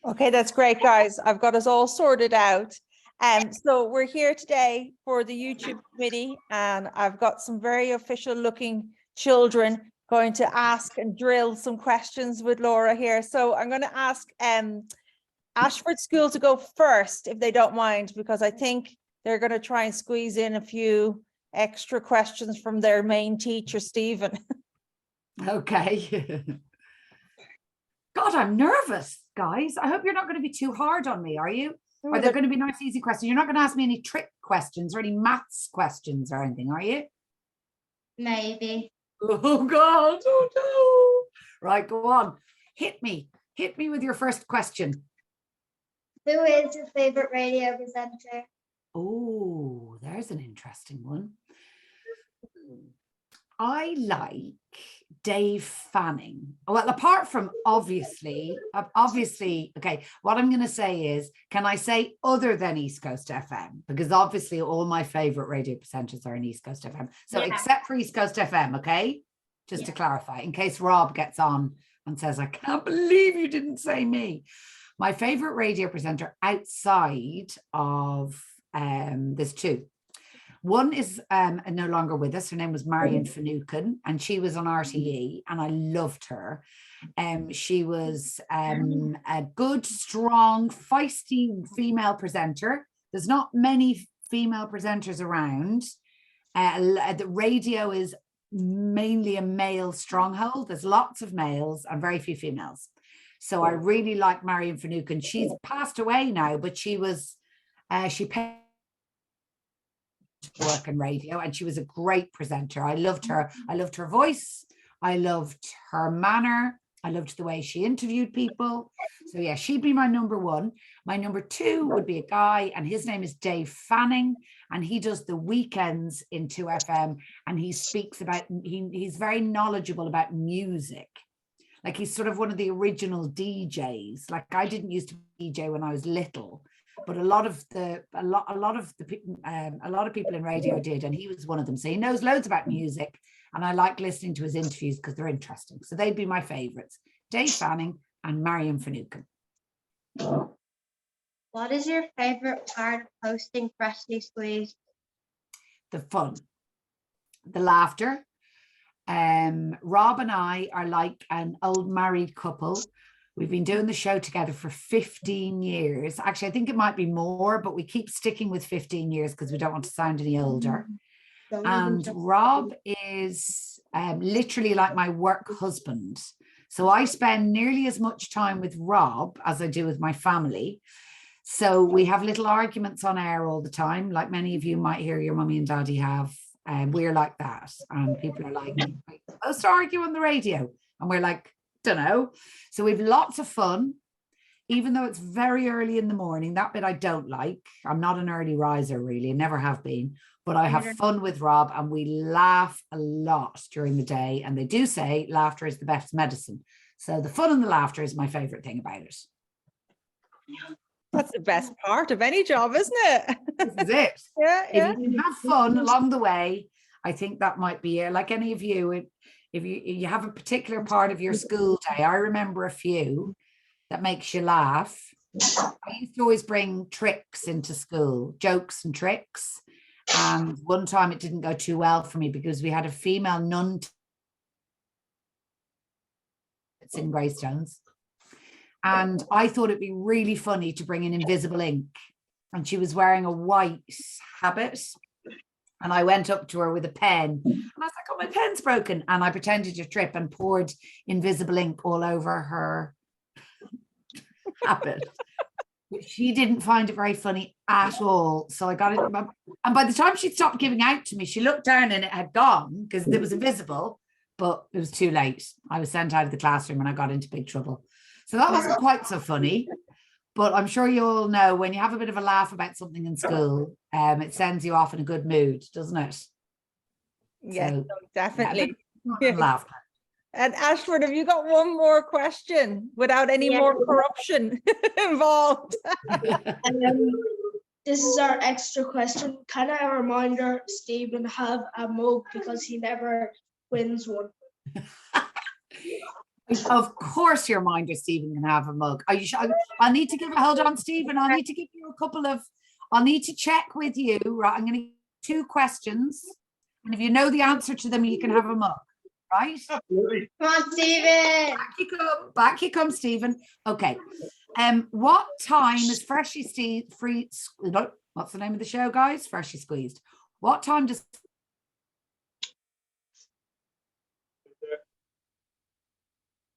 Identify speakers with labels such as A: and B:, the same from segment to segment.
A: Okay, that's great, guys. I've got us all sorted out. So we're here today for the YouTube committee, and I've got some very official looking children going to ask and drill some questions with Laura here. So I'm going to ask Ashford School to go first, if they don't mind, because I think they're going to try and squeeze in a few extra questions from their main teacher, Stephen.
B: Okay. God, I'm nervous, guys. I hope you're not going to be too hard on me, are you? Are there going to be nice, easy questions? You're not going to ask me any trick questions or any maths questions or anything, are you?
C: Maybe.
B: Oh, God. Oh, no. Right, go on. Hit me. Hit me with your first question.
C: Who is your favorite radio presenter?
B: Oh, there's an interesting one. I like Dave Fanning. Well, apart from obviously, okay, what I'm going to say is, can I say other than East Coast FM? Because obviously all my favorite radio presenters are in East Coast FM. So except for East Coast FM, okay? Just to clarify, in case Rob gets on and says, I can't believe you didn't say me. My favorite radio presenter outside of, there's two. One is no longer with us. Her name was Marion Finucane, and she was on RTE, and I loved her. She was a good, strong, feisty female presenter. There's not many female presenters around. The radio is mainly a male stronghold. There's lots of males and very few females. So I really like Marion Finucane. She's passed away now, but she was, she paid work in radio, and she was a great presenter. I loved her. I loved her voice. I loved her manner. I loved the way she interviewed people. So yeah, she'd be my number one. My number two would be a guy, and his name is Dave Fanning, and he does the weekends in 2FM, and he speaks about, he's very knowledgeable about music. Like, he's sort of one of the original DJs. Like, I didn't used to DJ when I was little, but a lot of people in radio did, and he was one of them. So he knows loads about music, and I like listening to his interviews because they're interesting. So they'd be my favorites: Dave Fanning and Marion Finucane.
C: What is your favorite part of hosting Freshly Squeezed?
B: The fun, the laughter. Rob and I are like an old married couple. We've been doing the show together for 15 years. Actually, I think it might be more, but we keep sticking with 15 years because we don't want to sound any older. And Rob is literally like my work husband. So I spend nearly as much time with Rob as I do with my family. So we have little arguments on air all the time, like many of you might hear your mummy and daddy have. And we're like that. And people are like, we're supposed to argue on the radio. And we're like, don't know. So we've lots of fun, even though it's very early in the morning. That bit I don't like. I'm not an early riser, really. I never have been. But I have fun with Rob, and we laugh a lot during the day. And they do say laughter is the best medicine. So the fun and the laughter is my favorite thing about it.
A: That's the best part of any job, isn't it?
B: This is it.
A: Yeah.
B: If you can have fun along the way, I think that might be it. Like any of you, if you have a particular part of your school day, I remember a few that makes you laugh. I used to always bring tricks into school, jokes and tricks. And one time it didn't go too well for me because we had a female nun in Greystones. And I thought it'd be really funny to bring in invisible ink. And she was wearing a white habit. And I went up to her with a pen, and I was like, oh, my pen's broken. And I pretended to trip and poured invisible ink all over her habit. But she didn't find it very funny at all. So I got it. And by the time she stopped giving out to me, she looked down and it had gone because it was invisible, but it was too late. I was sent out of the classroom and I got into big trouble. So that wasn't quite so funny. But I'm sure you all know when you have a bit of a laugh about something in school, it sends you off in a good mood, doesn't it?
A: Yes, so, definitely.
B: Yeah, laughter.
A: And Ashford, have you got one more question without any more corruption involved?
D: This is our extra question. Can I reminder Stephen have a mug because he never wins one?
B: Of course, your minder, Stephen, can have a mug. Are you sure? I need to give hold on, Stephen. I need to give you a couple of, I'll need to check with you. Right. I'm going to 2 questions. And if you know the answer to them, you can have a mug. Right?
E: Absolutely.
C: Come on, Stephen.
B: Back you come. Back you come, Stephen. Okay. What time is Freshly Free? What's the name of the show, guys? Freshly Squeezed. What time does?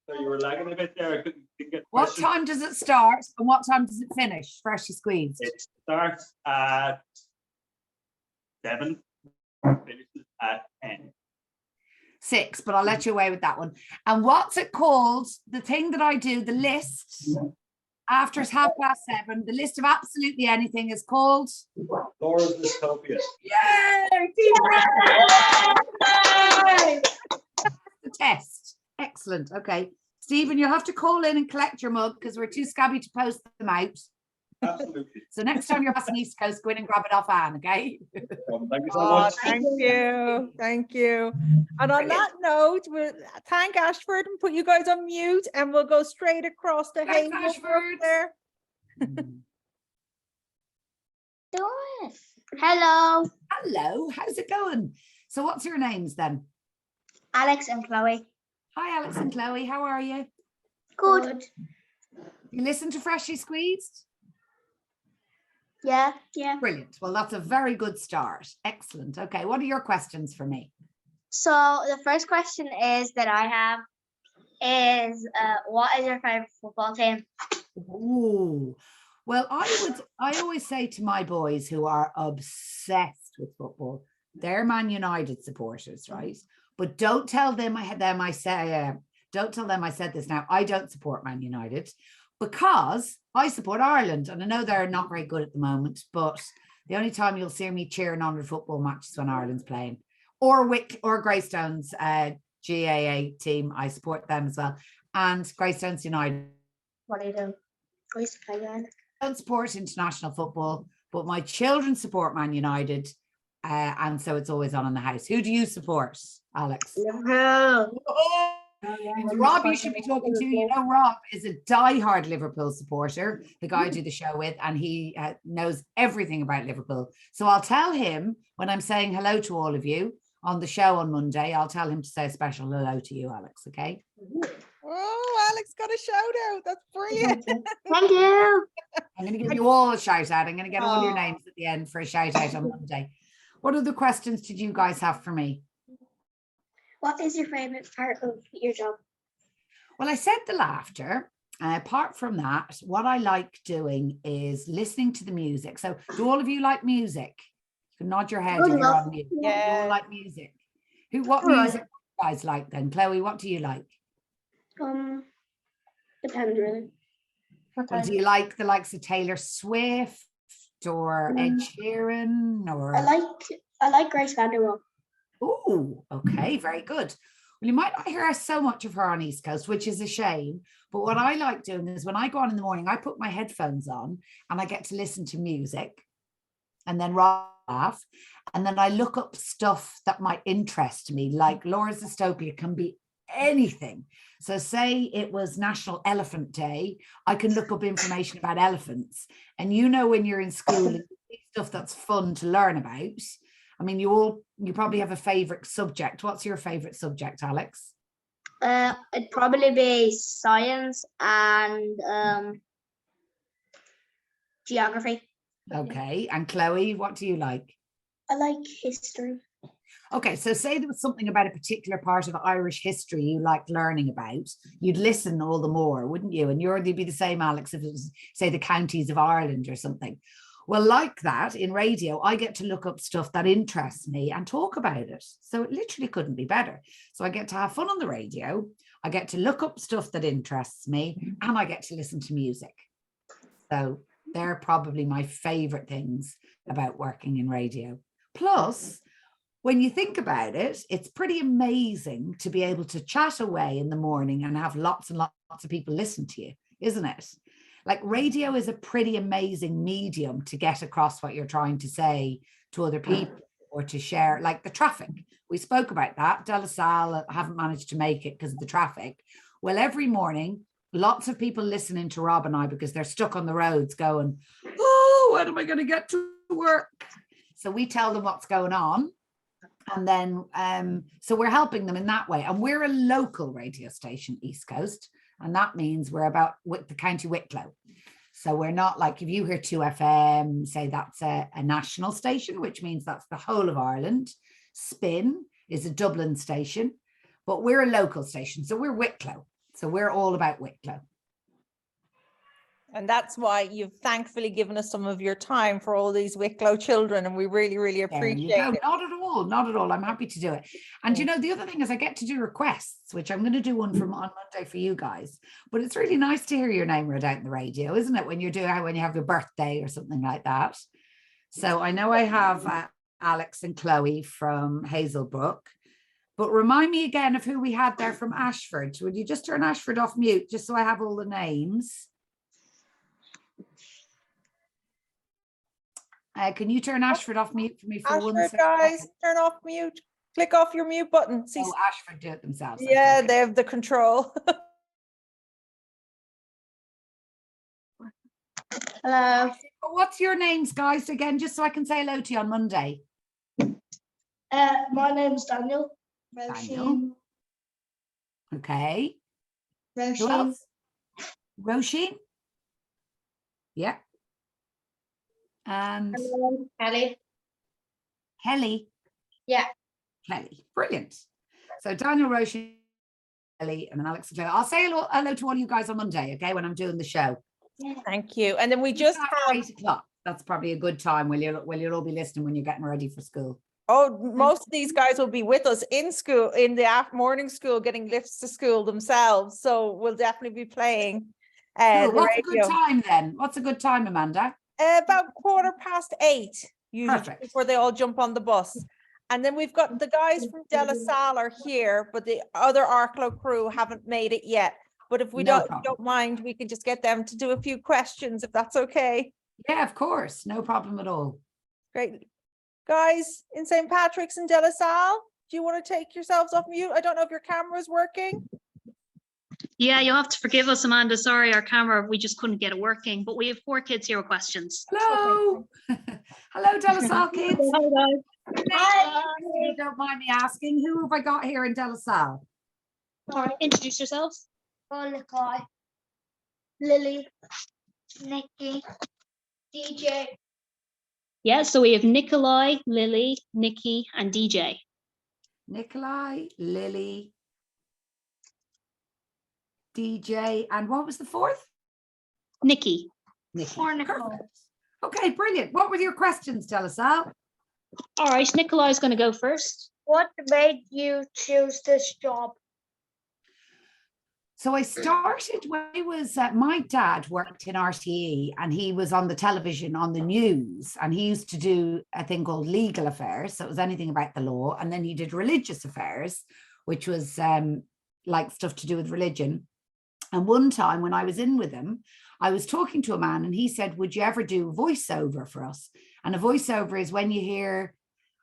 E: So you were lagging a bit there. I didn't get the
B: What
E: question.
B: time does it start and what time does it finish? Freshly Squeezed.
E: It starts at 7, finishes at 10.
B: 6, but I'll let you away with that one. And what's it called? The thing that I do, the list after it's 7:30, the list of absolutely anything is called.
E: Laura's Dystopia.
B: Yay! The test. Excellent. Okay. Stephen, you'll have to call in and collect your mug because we're too scabby to post them out.
E: Absolutely.
B: So next time you're passing East Coast, go in and grab it off Anne, okay?
E: Thank you so
A: Oh,
E: much.
A: thank you. Thank you. And on that note, we'll thank Ashford and put you guys on mute and we'll go straight across to
B: Thanks,
A: Hazel up
B: Ashford.
A: there.
C: Doris. Hello,
B: Hello, how's it going? So what's your names then?
C: Alex and Chloe.
B: Hi, Alex and Chloe. How are you?
C: Good.
B: You listen to Freshly Squeezed?
C: Yeah.
B: Brilliant. Well, that's a very good start. Excellent. Okay, what are your questions for me?
C: So the first question is that I have is, what is your favorite football team?
B: Ooh. Well, I always say to my boys who are obsessed with football, they're Man United supporters, right? But don't tell them I said this now. I don't support Man United because I support Ireland, and I know they're not very good at the moment, but the only time you'll see me cheering on a football match is when Ireland's playing, or Greystones GAA team. I support them as well, and Greystones United.
C: What do you do? I used to play then.
B: I don't support international football, but my children support Man United, and so it's always on in the house. Who do you support, Alex?
C: Liverpool.
B: It's Rob you should be talking to. You know, Rob is a diehard Liverpool supporter, the guy I do the show with, and he knows everything about Liverpool. So I'll tell him when I'm saying hello to all of you on the show on Monday, I'll tell him to say a special hello to you, Alex, okay?
A: Oh, Alex got a shout out. That's brilliant.
C: Thank you.
B: I'm going to give you all a shout out. I'm going to get all your
A: Aw.
B: names at the end for a shout out on Monday. What other questions did you guys have for me?
C: What is your favorite part of your job?
B: Well, I said the laughter. Apart from that, what I like doing is listening to the music. So do all of you like music? You can nod your head if you're on mute. You
A: Yeah.
B: all like music. What
C: All right.
B: music do you guys like then? Chloe, what do you like?
C: Depends really. What
B: Well,
C: time?
B: do you like the likes of Taylor Swift or Ed Sheeran or?
C: I like Grace Vanderwall.
B: Oh, okay, very good. Well, you might not hear so much of her on East Coast, which is a shame. But what I like doing is when I go on in the morning, I put my headphones on and I get to listen to music and then laugh. And then I look up stuff that might interest me, like Laura's Dystopia can be anything. So say it was National Elephant Day, I can look up information about elephants. And you know, when you're in school and stuff that's fun to learn about. I mean, you probably have a favorite subject. What's your favorite subject, Alex?
C: It'd probably be science and geography.
B: Okay. And Chloe, what do you like?
C: I like history.
B: Okay, so say there was something about a particular part of Irish history you liked learning about, you'd listen all the more, wouldn't you? And you'd be the same, Alex, if it was, say, the counties of Ireland or something. Well, like that, in radio, I get to look up stuff that interests me and talk about it. So it literally couldn't be better. So I get to have fun on the radio, I get to look up stuff that interests me, and I get to listen to music. So they're probably my favorite things about working in radio. Plus, when you think about it, it's pretty amazing to be able to chat away in the morning and have lots and lots of people listen to you, isn't it? Like radio is a pretty amazing medium to get across what you're trying to say to other people or to share, like the traffic. We spoke about that. De La Salle haven't managed to make it because of the traffic. Well, every morning, lots of people listening to Rob and I because they're stuck on the roads going, oh, when am I going to get to work? So we tell them what's going on. And then, so we're helping them in that way. And we're a local radio station, East Coast. And that means we're about with the County Wicklow. So we're not like, if you hear 2FM, say that's a national station, which means that's the whole of Ireland. Spin is a Dublin station, but we're a local station. So we're Wicklow. So we're all about Wicklow.
A: And that's why you've thankfully given us some of your time for all these Wicklow children. And we really, really appreciate it.
B: Not at all. Not at all. I'm happy to do it. And you know, the other thing is I get to do requests, which I'm going to do one from on Monday for you guys. But it's really nice to hear your name read out in the radio, isn't it? When you're doing, when you have your birthday or something like that. So I know I have Alex and Chloe from Hazelbrook. But remind me again of who we had there from Ashford. Would you just turn Ashford off mute, just so I have all the names? Can you turn Ashford off mute for me for
A: Ashford,
B: 1 second?
A: guys, turn off mute. Click off your mute button. See,
B: Oh, Ashford do it themselves.
A: yeah,
B: Okay.
A: they have the control.
C: Hello.
B: What's your names, guys, again, just so I can say hello to you on Monday?
D: My name's Daniel.
B: Daniel. Okay. Who
D: Roisin.
B: else? Roisin? Yeah. And
C: Kelly.
B: Kelly?
C: Yeah.
B: Kelly. Brilliant. So Daniel, Roisin, Kelly, and then Alex and Chloe. I'll say hello to all you guys on Monday, okay, when I'm doing the show.
A: Thank you. And then we just have,
B: 8 o'clock. That's probably a good time. Will you all be listening when you're getting ready for school?
A: oh, most of these guys will be with us in school, in the morning school, getting lifts to school themselves. So we'll definitely be playing
B: Cool.
A: the
B: What's a good
A: radio.
B: time then? What's a good time, Amanda?
A: About 8:15, usually,
B: Perfect.
A: before they all jump on the bus. And then we've got the guys from De La Salle are here, but the other Arklow crew haven't made it yet. But if we
B: No
A: don't
B: problem.
A: mind, we can just get them to do a few questions, if that's okay.
B: Yeah, of course. No problem at all.
A: Great. Guys in St. Patrick's and De La Salle, do you want to take yourselves off mute? I don't know if your camera is working.
F: Yeah, you'll have to forgive us, Amanda. Sorry, our camera, we just couldn't get it working, but we have 4 kids here with questions.
B: Hello. Hello, De La Salle kids.
F: Hi, guys.
B: If you don't mind me asking, who have I got here in De La Salle?
F: All right, introduce yourselves.
C: Nikolai. Lily. Nikki. DJ.
F: Yeah, so we have Nikolai, Lily, Nikki, and DJ.
B: Nikolai, Lily, DJ, and what was the fourth?
F: Nikki.
B: Nikki.
C: Or Nicole.
B: Perfect. Okay, brilliant. What were your questions, De La Salle?
F: All right, Nikolai's going to go first.
C: What made you choose this job?
B: So I started when I was, my dad worked in RTE and he was on the television on the news, and he used to do a thing called legal affairs. So it was anything about the law. And then he did religious affairs, which was like stuff to do with religion. And one time when I was in with him, I was talking to a man and he said, would you ever do a voiceover for us? And a voiceover is when you hear,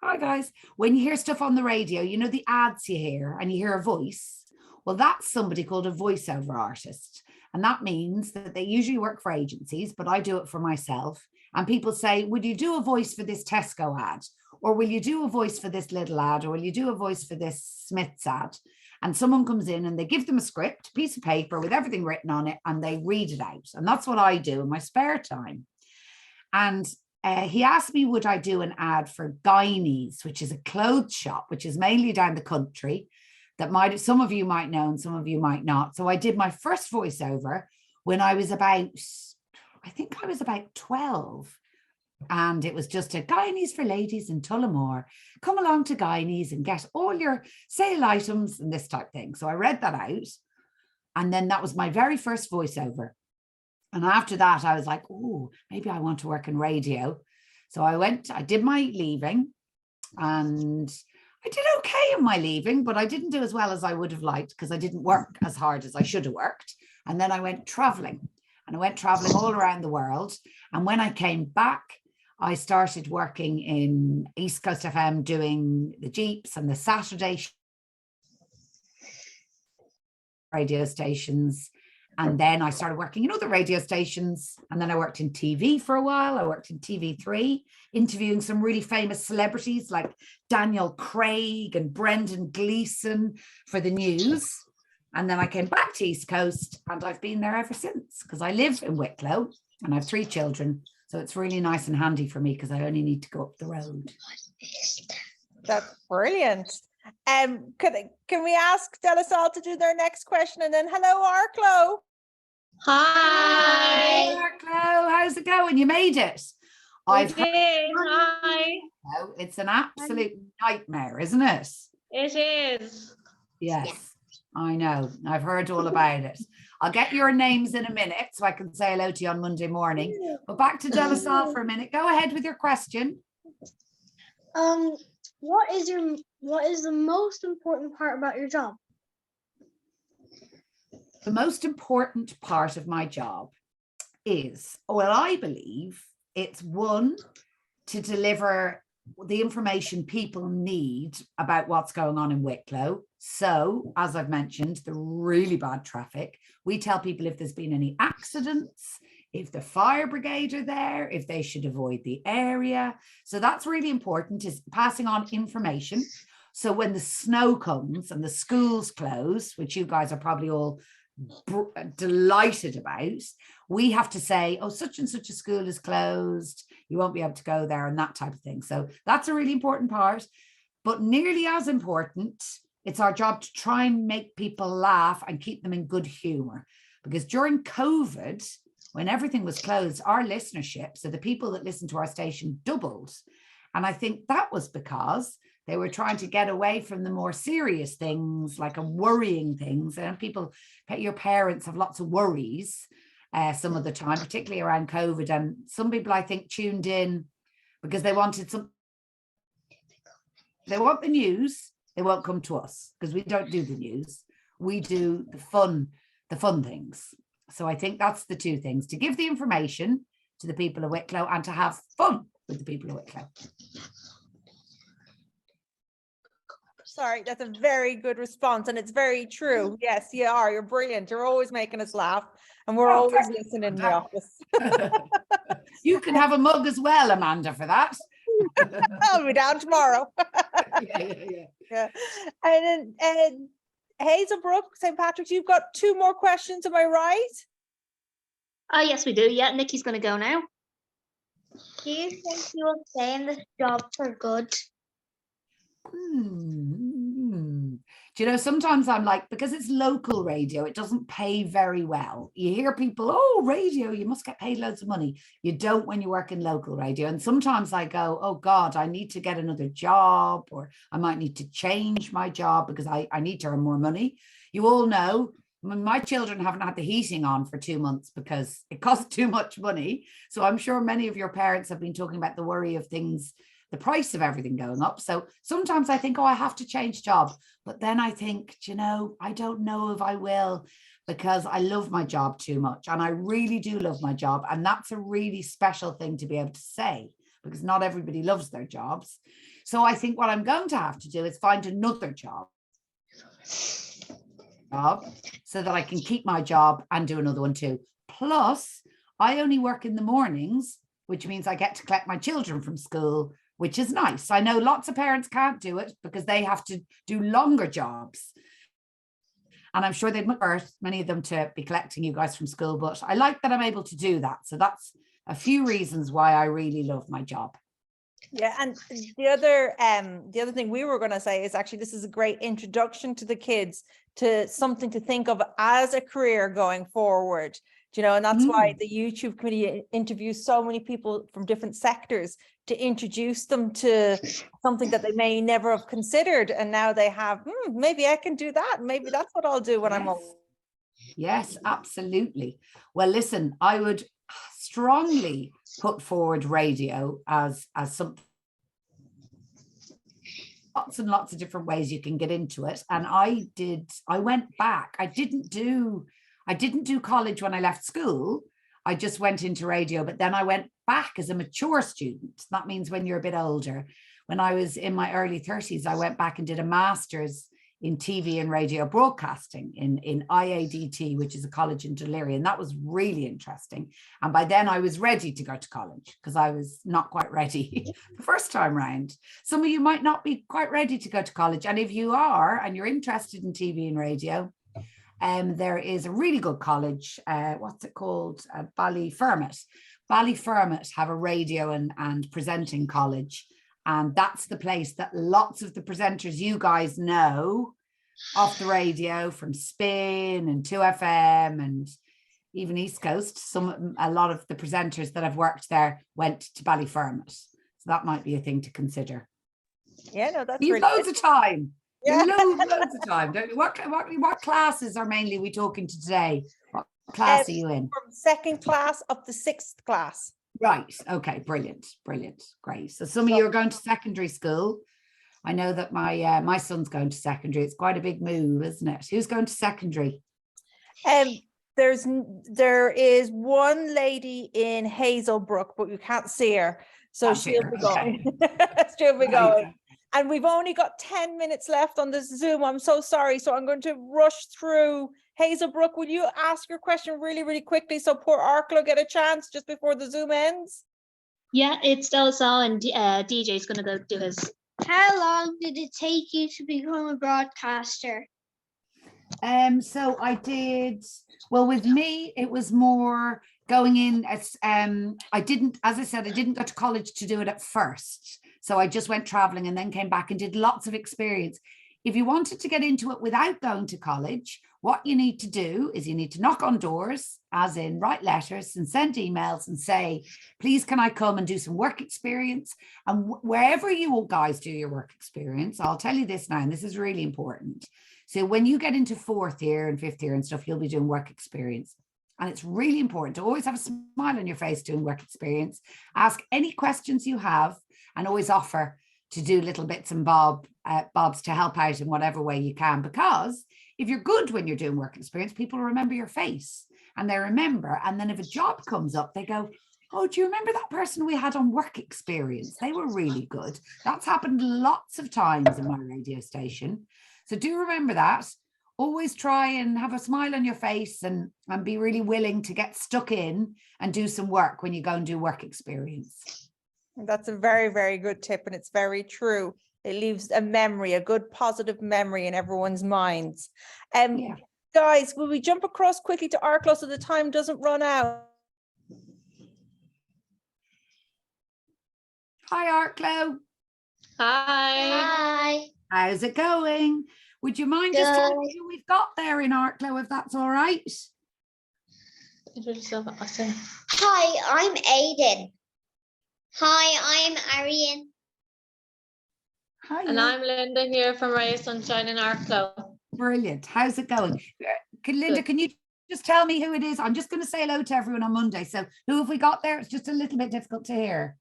B: hi guys, when you hear stuff on the radio, you know, the ads you hear and you hear a voice. Well, that's somebody called a voiceover artist. And that means that they usually work for agencies, but I do it for myself. And people say, would you do a voice for this Tesco ad? Or will you do a voice for this little ad? Or will you do a voice for this Smith's ad? And someone comes in and they give them a script, piece of paper with everything written on it, and they read it out. And that's what I do in my spare time. And he asked me, would I do an ad for Guineas, which is a clothes shop, which is mainly down the country, that some of you might know and some of you might not. So I did my first voiceover when I was about, I think I was about 12. And it was just a Guineas for ladies in Tullamore. Come along to Guineas and get all your sale items and this type thing. So I read that out. And then that was my very first voiceover. And after that, I was like, oh, maybe I want to work in radio. So I did my leaving, and I did okay in my leaving, but I didn't do as well as I would have liked because I didn't work as hard as I should have worked. And then I went traveling, and I went traveling all around the world. And when I came back, I started working in East Coast FM doing the Jeeps and the Saturday radio stations. And then I started working in other radio stations. And then I worked in TV for a while. I worked in TV3, interviewing some really famous celebrities like Daniel Craig and Brendan Gleeson for the news. And then I came back to East Coast, and I've been there ever since because I live in Wicklow and I have 3 children. So it's really nice and handy for me because I only need to go up the road.
A: That's brilliant. Can we ask De La Salle to do their next question, and then hello, Arklow.
F: Hi.
B: Wicklow, how's it going? You made it.
F: Okay. Hi.
B: Oh, it's an absolute nightmare, isn't it?
F: It is.
B: Yes, I know. I've heard all about it. I'll get your names in a minute so I can say hello to you on Monday morning. But back to De La Salle for a minute. Go ahead with your question.
C: What is the most important part about your job?
B: The most important part of my job is, well, I believe it's one, to deliver the information people need about what's going on in Wicklow. So, as I've mentioned, the really bad traffic, we tell people if there's been any accidents, if the fire brigade are there, if they should avoid the area. So that's really important, is passing on information. So when the snow comes and the schools close, which you guys are probably all delighted about, we have to say, oh, such and such a school is closed, you won't be able to go there, and that type of thing. So that's a really important part. But nearly as important, it's our job to try and make people laugh and keep them in good humor. Because during COVID, when everything was closed, our listenership, so the people that listened to our station, doubled. And I think that was because they were trying to get away from the more serious things, like worrying things. And people, your parents have lots of worries some of the time, particularly around COVID. And some people, I think, tuned in because they wanted some. They want the news. They won't come to us because we don't do the news. We do the fun things. So I think that's the 2 things: to give the information to the people of Wicklow and to have fun with the people of Wicklow.
A: Sorry, that's a very good response, and it's very true. Yes, you are. You're brilliant. You're always making us laugh, and we're always listening in the office.
B: You can have a mug as well, Amanda, for that.
A: I'll be down tomorrow.
B: Yeah.
A: And then Hazelbrook, St. Patrick's, you've got 2 more questions. Am I right?
F: Yes, we do. Yeah, Nikki's going to go now.
C: Do you think you will stay in this job for good?
B: Do you know, sometimes I'm like, because it's local radio, it doesn't pay very well. You hear people, oh, radio, you must get paid loads of money. You don't when you work in local radio. And sometimes I go, oh God, I need to get another job, or I might need to change my job because I need to earn more money. You all know, my children haven't had the heating on for 2 months because it costs too much money. So I'm sure many of your parents have been talking about the worry of things, the price of everything going up. So sometimes I think, oh, I have to change job. But then I think, you know, I don't know if I will, because I love my job too much. And I really do love my job. And that's a really special thing to be able to say, because not everybody loves their jobs. So I think what I'm going to have to do is find another job so that I can keep my job and do another one too. Plus, I only work in the mornings, which means I get to collect my children from school, which is nice. I know lots of parents can't do it because they have to do longer jobs. And I'm sure they'd prefer, many of them, to be collecting you guys from school, but I like that I'm able to do that. So that's a few reasons why I really love my job.
A: Yeah, and the other thing we were going to say is actually this is a great introduction to the kids to something to think of as a career going forward. You know, and that's why the YouTube committee interviews so many people from different sectors to introduce them to something that they may never have considered. And now they have, maybe I can do that. Maybe that's what I'll do when I'm old.
B: Yes, absolutely. Well, listen, I would strongly put forward radio as something. Lots and lots of different ways you can get into it. And I went back. I didn't do college when I left school. I just went into radio, but then I went back as a mature student. That means when you're a bit older. When I was in my early 30s, I went back and did a master's in TV and radio broadcasting in IADT, which is a college in Deliri. And that was really interesting. And by then I was ready to go to college because I was not quite ready the first time round. Some of you might not be quite ready to go to college. And if you are, and you're interested in TV and radio, there is a really good college. What's it called? Ballyfermot. Ballyfermot have a radio and presenting college. And that's the place that lots of the presenters you guys know off the radio, from Spin and 2FM and even East Coast. A lot of the presenters that have worked there went to Ballyfermot. So that might be a thing to consider.
A: Yeah, no, that's
B: You've
A: really
B: loads of time.
A: Yeah.
B: Loads of time, don't you? What classes are mainly we talking to today? What class are you in?
A: from 2nd class up to 6th class.
B: Right. Okay. Brilliant. Great. So some of you are going to secondary school. I know that my son's going to secondary. It's quite a big move, isn't it? Who's going to secondary?
A: There is one lady in Hazelbrook, but you can't see her, so
B: Can't see
A: she'll
B: her,
A: be
B: okay.
A: going. She'll be
B: Right.
A: going. And we've only got 10 minutes left on this Zoom. I'm so sorry. So I'm going to rush through. Hazelbrook, will you ask your question really, really quickly so poor Arklow get a chance just before the Zoom ends?
F: Yeah, it's still so, and DJ's gonna go do his.
C: How long did it take you to become a broadcaster?
B: So I did, well, with me, it was more going in as, I didn't go to college to do it at first. So I just went traveling and then came back and did lots of experience. If you wanted to get into it without going to college, what you need to do is you need to knock on doors, as in write letters and send emails and say, please, can I come and do some work experience? And wherever you all guys do your work experience, I'll tell you this now, and this is really important. So when you get into 4th year and 5th year and stuff, you'll be doing work experience. And it's really important to always have a smile on your face doing work experience. Ask any questions you have and always offer to do little bits and bobs to help out in whatever way you can. Because if you're good when you're doing work experience, people remember your face and they remember. And then if a job comes up, they go, oh, do you remember that person we had on work experience? They were really good. That's happened lots of times in my radio station. So do remember that. Always try and have a smile on your face and be really willing to get stuck in and do some work when you go and do work experience.
A: That's a very, very good tip, and it's very true. It leaves a memory, a good positive memory in everyone's minds.
B: Yeah.
A: Guys, will we jump across quickly to Arklow so the time doesn't run out?
B: Hi, Arklow.
F: Hi.
C: Hi.
B: How's it going? Would you mind just telling me who we've got there in Arklow, if that's all right?
C: Hi, I'm Aiden. Hi, I'm Arian.
B: Hi.
G: And I'm Linda here from Ray of Sunshine in Arklow.
B: Brilliant. How's it going? Linda,
G: Good.
B: can you just tell me who it is? I'm just going to say hello to everyone on Monday. So who have we got there? It's just a little bit difficult to hear.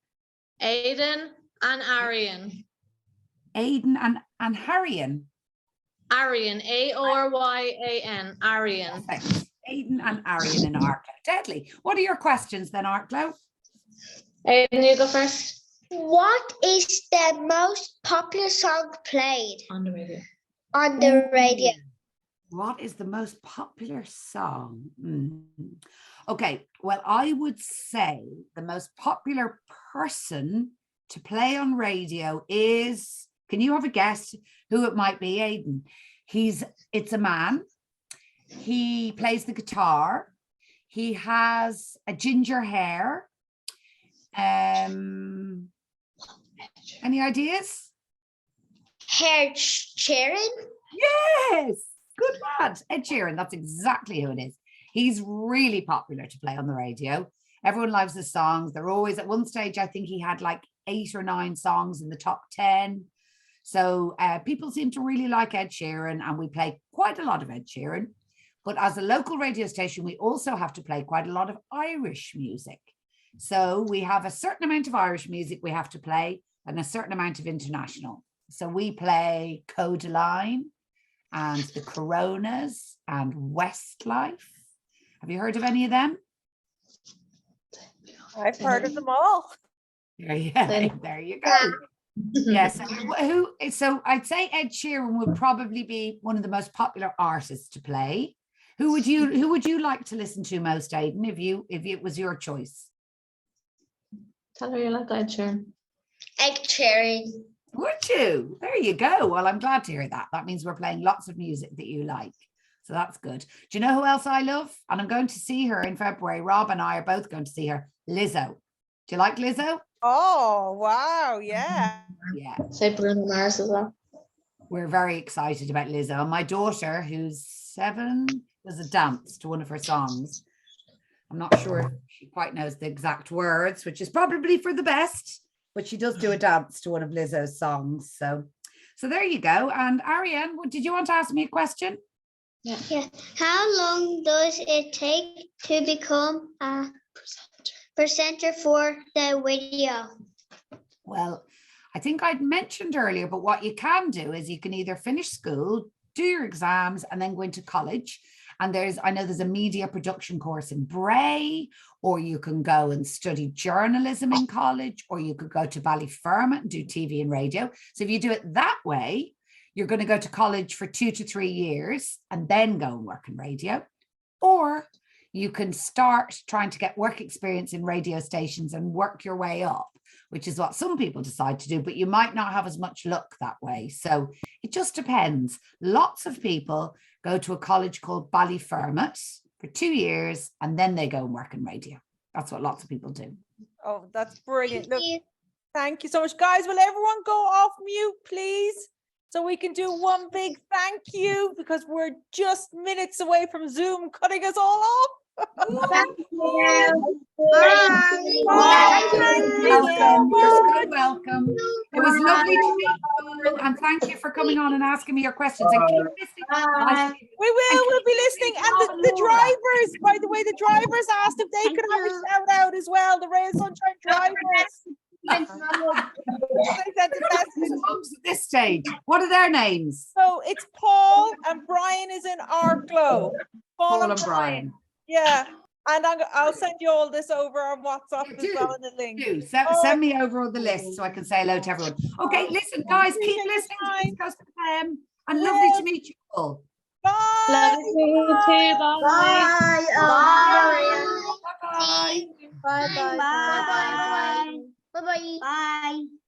G: Aidan and Arian.
B: Aiden and Harrian.
G: Arian, Aryan, Arian.
B: Perfect. Aiden and Arian in Arklow. Deadly. What are your questions then, Arklow?
G: Aidan, you go first.
C: What is the most popular song played
G: On the radio.
C: on the radio?
B: What is the most popular song? Okay, well, I would say the most popular person to play on radio is, can you have a guess who it might be, Aiden? It's a man. He plays the guitar. He has a ginger hair. Any ideas?
C: Ed Sheeran?
B: Yes, good lad. Ed Sheeran, that's exactly who it is. He's really popular to play on the radio. Everyone loves his songs. They're always, at one stage, I think he had like 8 or 9 songs in the top 10. So people seem to really like Ed Sheeran, and we play quite a lot of Ed Sheeran. But as a local radio station, we also have to play quite a lot of Irish music. So we have a certain amount of Irish music we have to play and a certain amount of international. So we play Codaline and the Coronas and Westlife. Have you heard of any of them?
A: I've heard of them all.
B: There you go. Yes. So I'd say Ed Sheeran would probably be one of the most popular artists to play. Who would you like to listen to most, Aidan, if it was your choice?
G: Tell her you like Ed Sheeran.
C: Egg cherry.
B: Would you? There you go. Well, I'm glad to hear that. That means we're playing lots of music that you like. So that's good. Do you know who else I love? And I'm going to see her in February. Rob and I are both going to see her. Lizzo. Do you like Lizzo?
A: Oh, wow. Yeah.
B: Yeah.
G: Say Bruno Mars as well.
B: We're very excited about Lizzo. And my daughter, who's 7, does a dance to one of her songs. I'm not sure if she quite knows the exact words, which is probably for the best, but she does do a dance to one of Lizzo's songs. So there you go. And Ariane, did you want to ask me a question?
C: Yeah. How long does it take to become a presenter for the video?
B: Well, I think I'd mentioned earlier, but what you can do is you can either finish school, do your exams, and then go into college. And I know there's a media production course in Bray, or you can go and study journalism in college, or you could go to Ballyfermot and do TV and radio. So if you do it that way, you're going to go to college for 2 to 3 years and then go and work in radio. Or you can start trying to get work experience in radio stations and work your way up, which is what some people decide to do, but you might not have as much luck that way. So it just depends. Lots of people go to a college called Ballyfermot for 2 years and then they go and work in radio. That's what lots of people do.
A: Oh, that's brilliant. Look, thank you so much. Guys, will everyone go off mute, please? So we can do one big thank you, because we're just minutes away from Zoom cutting us all off.
C: Thank you.
A: Bye. Thank you so
B: Welcome. You're so
A: much.
B: welcome. It was lovely to meet you, and thank you for coming on and asking me your questions. And keep listening.
A: We'll be listening. And the drivers, by the way, the drivers asked if they could have a shout out as well, the Rail Sunshine drivers. They sent a message.
B: At this stage, what are their names?
A: So it's Paul and Brian is in Arklow.
B: Paul and Brian.
A: Yeah. And I'll send you all this over on WhatsApp
B: Yeah,
A: as well in the link.
B: Do send me over all the list so I can say hello to everyone. Okay, listen, guys, keep listening to East Coast FM, and lovely to meet you all.
A: Bye.
G: Love you too. Bye.
B: Bye.
C: Bye. Bye. Bye. Bye. Bye. Bye.